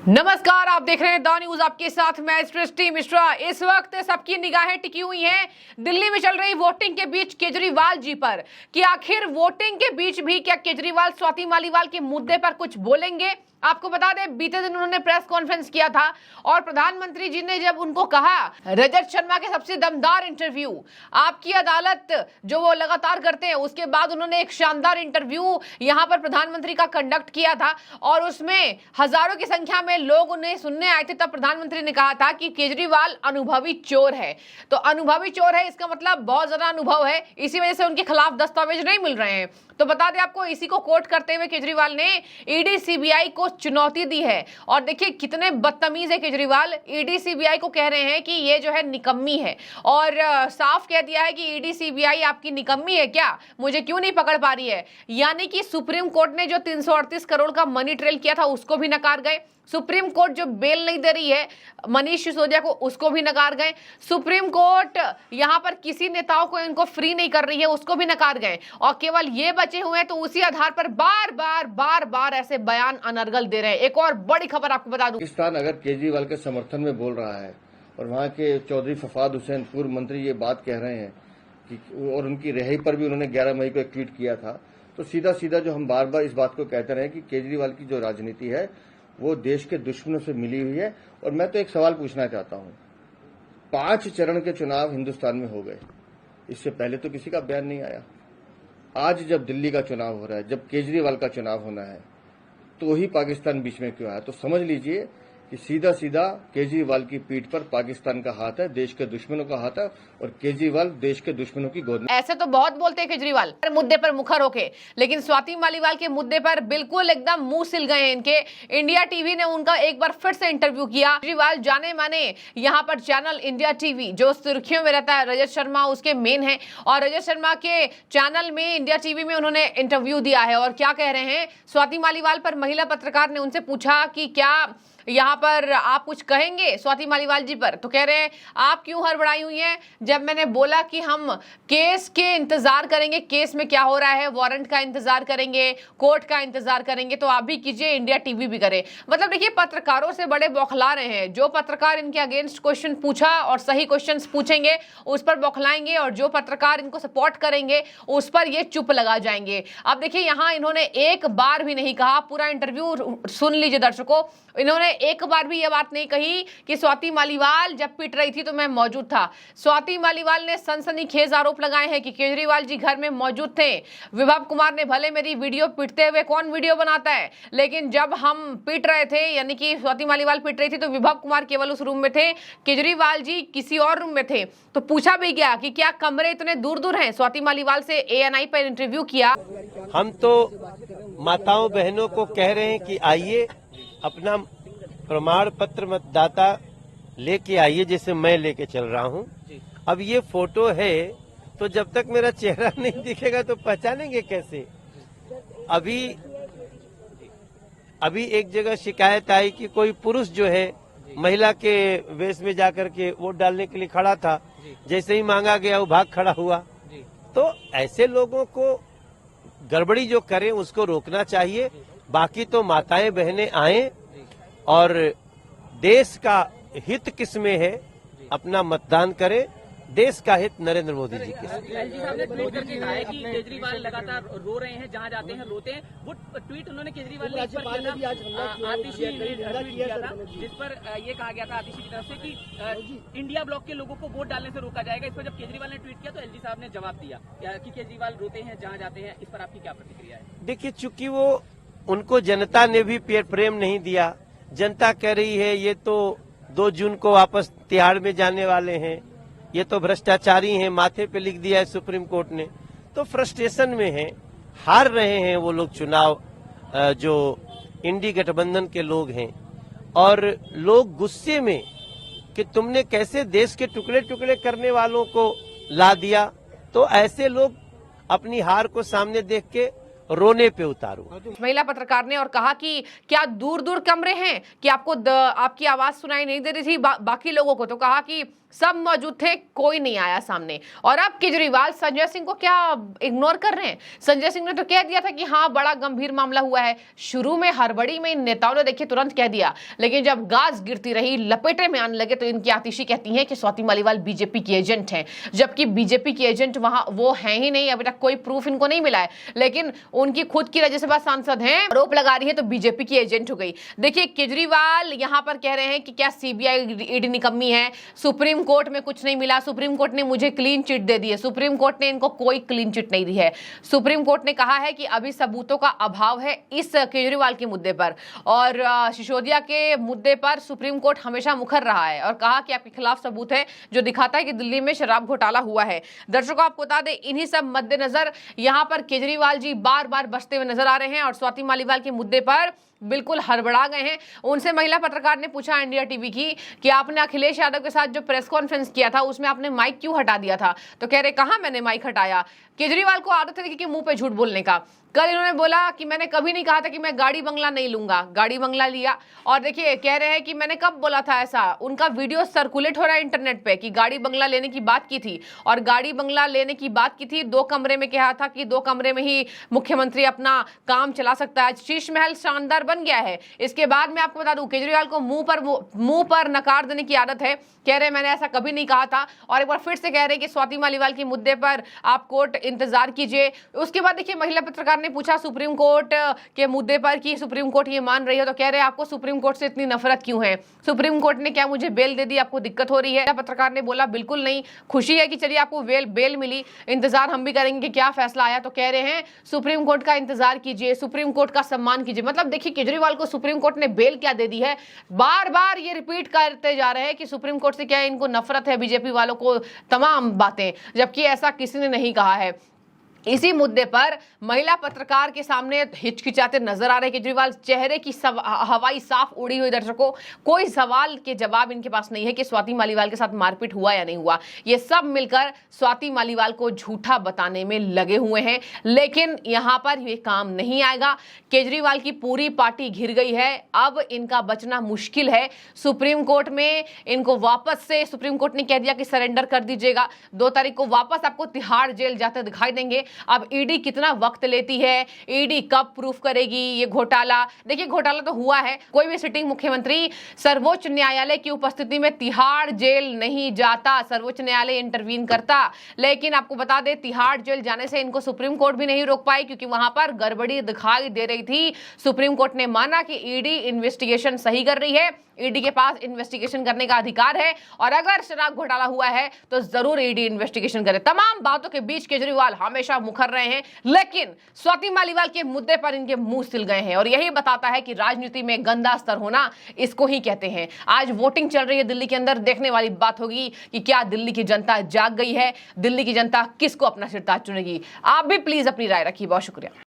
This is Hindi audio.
नमस्कार, आप देख रहे हैं द न्यूज, आपके साथ मैं सृष्टि मिश्रा। इस वक्त सबकी निगाहें टिकी हुई हैं दिल्ली में चल रही वोटिंग के बीच केजरीवाल जी पर कि आखिर वोटिंग के बीच भी क्या केजरीवाल स्वाति मालीवाल के मुद्दे पर कुछ बोलेंगे। आपको बता दें, बीते दिन उन्होंने प्रेस कॉन्फ्रेंस किया था और प्रधानमंत्री जी ने जब उनको कहा रजत शर्मा के सबसे दमदार इंटरव्यू आपकी अदालत जो वो लगातार करते हैं, उसके बाद उन्होंने एक शानदार इंटरव्यू यहां पर प्रधानमंत्री का कंडक्ट किया था और उसमें हजारों की संख्या में लोग उन्हें सुनने आए थे। तब प्रधानमंत्री ने कहा था कि केजरीवाल अनुभवी चोर है। तो अनुभवी चोर है, इसका मतलब बहुत ज्यादा अनुभव है, इसी वजह से उनके खिलाफ दस्तावेज नहीं मिल रहे हैं। तो बता दें आपको, इसी को कोट करते हुए केजरीवाल ने ईडी सीबीआई को चुनौती दी है। और देखिए कितने बदतमीज है केजरीवाल, ईडी सीबीआई को कह रहे हैं कि ये जो है निकम्मी है और साफ कह दिया है कि ईडी सीबीआई आपकी निकम्मी है क्या, मुझे क्यों नहीं पकड़ पा रही है। यानी कि सुप्रीम कोर्ट ने जो 338 करोड़ का मनी ट्रेल किया था उसको भी नकार गए। सुप्रीम कोर्ट जो बेल नहीं दे रही है मनीष सिसोदिया को, उसको भी नकार गए। सुप्रीम कोर्ट यहां पर किसी नेताओं को इनको फ्री नहीं कर रही है, उसको भी नकार गए। और केवल ये बचे हुए हैं, तो उसी आधार पर बार बार ऐसे बयान अनर्गल दे रहे हैं। एक और बड़ी खबर आपको बता दूं, पाकिस्तान अगर केजरीवाल के समर्थन में बोल रहा है और वहां के चौधरी फफाद हुसैन पूर्व मंत्री ये बात कह रहे हैं कि, और उनकी रिहाई पर भी उन्होंने 11 मई को एक ट्वीट किया था, तो सीधा सीधा जो हम बार बार इस बात को कहते रहे कि केजरीवाल की जो राजनीति है वो देश के दुश्मनों से मिली हुई है। और मैं तो एक सवाल पूछना चाहता हूं, 5 चरण के चुनाव हिंदुस्तान में हो गए, इससे पहले तो किसी का बयान नहीं आया। आज जब दिल्ली का चुनाव हो रहा है, जब केजरीवाल का चुनाव होना है, तो ही पाकिस्तान बीच में क्यों आया। तो समझ लीजिए कि सीधा सीधा केजरीवाल की पीठ पर पाकिस्तान का हाथ है, देश के दुश्मनों का हाथ है, और केजरीवाल देश के दुश्मनों की गोद में। ऐसे तो बहुत बोलते हैं केजरीवाल मुद्दे पर मुखर होके, लेकिन स्वाति मालीवाल के मुद्दे पर बिल्कुल एकदम मुंह सिल गए हैं इनके। इंडिया टीवी ने उनका एक बार फिर से इंटरव्यू किया। केजरीवाल जाने माने यहाँ पर चैनल इंडिया टीवी जो सुर्खियों में रहता है, रजत शर्मा उसके मेन है, और रजत शर्मा के चैनल में इंडिया टीवी में उन्होंने इंटरव्यू दिया है। और क्या कह रहे हैं, स्वाति मालीवाल पर महिला पत्रकार ने उनसे पूछा कि क्या यहाँ पर आप कुछ कहेंगे स्वाति मालीवाल जी पर, तो कह रहे हैं आप क्यों हड़बड़ाई हुई हैं। जब मैंने बोला कि हम केस के इंतजार करेंगे, केस में क्या हो रहा है, वारंट का इंतजार करेंगे, कोर्ट का इंतजार करेंगे, तो आप भी कीजिए, इंडिया टीवी भी करे। मतलब देखिए, पत्रकारों से बड़े बौखला रहे हैं। जो पत्रकार इनके अगेंस्ट क्वेश्चन पूछा और सही क्वेश्चन पूछेंगे उस पर बौखलाएंगे, और जो पत्रकार इनको सपोर्ट करेंगे उस पर ये चुप लगा जाएंगे। अब देखिए, यहाँ इन्होंने एक बार भी नहीं कहा, पूरा इंटरव्यू सुन लीजिए दर्शकों, इन्होंने एक बार भी यह बात नहीं कही कि स्वाति मालीवाल जब पिट रही थी तो मैं मौजूद था। स्वाति मालीवाल ने सनसनीखेज आरोप लगाए हैं कि केजरीवाल जी घर में मौजूद थे। विभव कुमार ने भले मेरी वीडियो पिटते हुए, कौन वीडियो बनाता है, लेकिन जब हम पिट रहे थे, यानी कि स्वाति मालीवाल पिट रही थी, तो विभव कुमार केवल उस रूम में थे, केजरीवाल जी किसी और रूम में थे। तो पूछा भी गया कि क्या कमरे इतने दूर दूर हैं। स्वाति मालीवाल से ANI पर इंटरव्यू किया। हम तो माताओं बहनों को कह रहे हैं कि आइए, अपना प्रमाण पत्र मतदाता लेके आइए, जैसे मैं लेके चल रहा हूं। अब ये फोटो है, तो जब तक मेरा चेहरा नहीं दिखेगा तो पहचानेंगे कैसे। अभी एक जगह शिकायत आई कि कोई पुरुष जो है महिला के वेश में जाकर के वोट डालने के लिए खड़ा था, जैसे ही मांगा गया वो भाग खड़ा हुआ। तो ऐसे लोगों को गड़बड़ी जो करें उसको रोकना चाहिए। बाकी तो माताएं बहनें आए और देश का हित किसमें है, अपना मतदान करें। देश का हित नरेंद्र मोदी जी के साथ। एलजी साहब ने ट्वीट करके कहा है कि केजरीवाल लगातार रो रहे हैं, जहां जाते हैं रोते हैं। वो ट्वीट उन्होंने केजरीवाल ने आतिशी ने ट्वीट किया था, जिस पर ये कहा गया था आतिशी की तरफ से कि इंडिया ब्लॉक के लोगों को वोट डालने से रोका जाएगा। इस पर जब केजरीवाल ने ट्वीट किया तो एलजी साहब ने जवाब दिया कि केजरीवाल रोते हैं जहां जाते हैं। इस पर आपकी क्या प्रतिक्रिया है? देखिए, चूंकि वो उनको जनता ने भी प्रेम नहीं दिया, जनता कह रही है ये तो 2 जून को वापस तिहाड़ में जाने वाले हैं, ये तो भ्रष्टाचारी हैं, माथे पे लिख दिया है सुप्रीम कोर्ट ने। तो फ्रस्ट्रेशन में है, हार रहे हैं वो लोग चुनाव, जो इंडी गठबंधन के लोग हैं, और लोग गुस्से में कि तुमने कैसे देश के टुकड़े टुकड़े करने वालों को ला दिया। तो ऐसे लोग अपनी हार को सामने देख के रोने पे उतारो। महिला पत्रकार ने और कहा कि क्या दूर दूर कमरे हैं कि आपको आपकी आवाज सुनाई नहीं दे रही थी बाकी लोगों को। तो कहा कि सब मौजूद थे, कोई नहीं आया सामने। और अब केजरीवाल संजय सिंह को क्या इग्नोर कर रहे हैं? संजय सिंह ने तो कह दिया था कि हाँ बड़ा गंभीर मामला हुआ है, शुरू में हड़बड़ी में इन नेताओं ने देखिए तुरंत कह दिया, लेकिन जब गाज गिरती रही, लपेटे में आने लगे, तो इनकी आतिशी कहती हैं कि स्वाति मालीवाल बीजेपी की एजेंट हैं, जबकि बीजेपी की एजेंट वहां वो है ही नहीं। अभी तक कोई प्रूफ इनको नहीं मिला है, लेकिन उनकी खुद की राज्यसभा सांसद हैं, आरोप लगा रही है तो बीजेपी की एजेंट हो गई। देखिए केजरीवाल यहां पर कह रहे हैं कि क्या सीबीआई ईडी निकम्मी है, सुप्रीम कोर्ट में कुछ नहीं मिला, सुप्रीम कोर्ट ने मुझे क्लीन चिट दे दी है। सुप्रीम कोर्ट ने इनको कोई क्लीन चिट नहीं दी है। सुप्रीम कोर्ट ने कहा है कि अभी सबूतों का अभाव है इस केजरीवाल के मुद्दे पर, और सिसोदिया के मुद्दे पर सुप्रीम कोर्ट हमेशा मुखर रहा है और कहा कि आपके खिलाफ सबूत है जो दिखाता है कि दिल्ली में शराब घोटाला हुआ है। दर्शकों आपको बता दें, इन्हीं सब मद्देनजर यहां पर केजरीवाल जी बार बार बसते हुए नजर आ रहे हैं और स्वाति मालीवाल के मुद्दे पर बिल्कुल हड़बड़ा गए हैं। उनसे महिला पत्रकार ने पूछा इंडिया टीवी की कि आपने अखिलेश यादव के साथ जो प्रेस कॉन्फ्रेंस किया था उसमें आपने माइक क्यों हटा दिया था? तो कह रहे कहां मैंने माइक हटाया। केजरीवाल को आदत है कि मुंह पे झूठ बोलने का। कल इन्होंने बोला कि मैंने कभी नहीं कहा था कि मैं गाड़ी बंगला नहीं लूंगा, गाड़ी बंगला लिया। और देखिए कह रहे हैं कि मैंने कब बोला था ऐसा, उनका वीडियो सर्कुलेट हो रहा है इंटरनेट पे कि गाड़ी बंगला लेने की बात की थी, और गाड़ी बंगला लेने की बात की थी 2 कमरे में, कहा था कि 2 कमरे में ही मुख्यमंत्री अपना काम चला सकता है। शीश महल शानदार बन गया है। इसके बाद मैं आपको बता दूं केजरीवाल को मुंह पर नकार देने की आदत है। कह रहे मैंने ऐसा कभी नहीं कहा था, और एक बार फिर से कह रहे कि स्वाति मालीवाल के मुद्दे पर आप कोर्ट इंतजार कीजिए। उसके बाद देखिए महिला पत्रकार ने पूछा सुप्रीम कोर्ट के मुद्दे पर कि सुप्रीम कोर्ट ये मान रही है, तो कह रहे आपको सुप्रीम कोर्ट से इतनी नफरत क्यों है? सुप्रीम कोर्ट ने क्या मुझे बेल दे दी, आपको दिक्कत हो रही है? पत्रकार ने बोला बिल्कुल नहीं, खुशी है कि चलिए आपको बेल मिली, इंतजार हम भी करेंगे क्या फैसला आया। तो कह रहे हैं सुप्रीम कोर्ट का इंतजार कीजिए, सुप्रीम कोर्ट का सम्मान कीजिए। मतलब देखिए केजरीवाल को सुप्रीम कोर्ट ने बेल क्या दे दी है, बार बार ये रिपीट करते जा रहे हैं कि सुप्रीम कोर्ट से क्या इनको नफरत है, बीजेपी वालों को तमाम बातें, जबकि ऐसा किसी ने नहीं कहा है। इसी मुद्दे पर महिला पत्रकार के सामने हिचकिचाते नजर आ रहे केजरीवाल, चेहरे की हवाई साफ उड़ी हुई। दर्शकों कोई सवाल के जवाब इनके पास नहीं है कि स्वाति मालीवाल के साथ मारपीट हुआ या नहीं हुआ। ये सब मिलकर स्वाति मालीवाल को झूठा बताने में लगे हुए हैं, लेकिन यहां पर ये काम नहीं आएगा। केजरीवाल की पूरी पार्टी घिर गई है, अब इनका बचना मुश्किल है। सुप्रीम कोर्ट में इनको वापस से सुप्रीम कोर्ट ने कह दिया कि सरेंडर कर दीजिएगा, 2 तारीख को वापस आपको तिहाड़ जेल जाते दिखाई देंगे। अब ईडी कितना वक्त लेती है, ईडी कब प्रूफ करेगी ये घोटाला? देखिए घोटाला तो हुआ है, कोई भी सिटिंग मुख्यमंत्री सर्वोच्च न्यायालय की उपस्थिति में तिहाड़ जेल नहीं जाता, सर्वोच्च न्यायालय इंटरवीन करता। लेकिन आपको बता दें तिहाड़ जेल जाने से इनको सुप्रीम कोर्ट भी नहीं रोक पाई, क्योंकि वहां पर गड़बड़ी दिखाई दे रही थी। सुप्रीम कोर्ट ने माना कि ईडी इन्वेस्टिगेशन सही कर रही है, ईडी के पास इन्वेस्टिगेशन करने का अधिकार है, और अगर शराब घोटाला हुआ है तो जरूर ईडी इन्वेस्टिगेशन करे। तमाम बातों के बीच केजरीवाल हमेशा मुखर रहे हैं, लेकिन स्वाति मालीवाल के मुद्दे पर इनके मुंह सिल गए हैं, और यही बताता है कि राजनीति में गंदा स्तर होना इसको ही कहते हैं। आज वोटिंग चल रही है दिल्ली के अंदर, देखने वाली बात होगी कि क्या दिल्ली की जनता जाग गई है, दिल्ली की जनता किसको अपना सिरताज चुनेगी। आप भी प्लीज अपनी राय रखिए। बहुत शुक्रिया।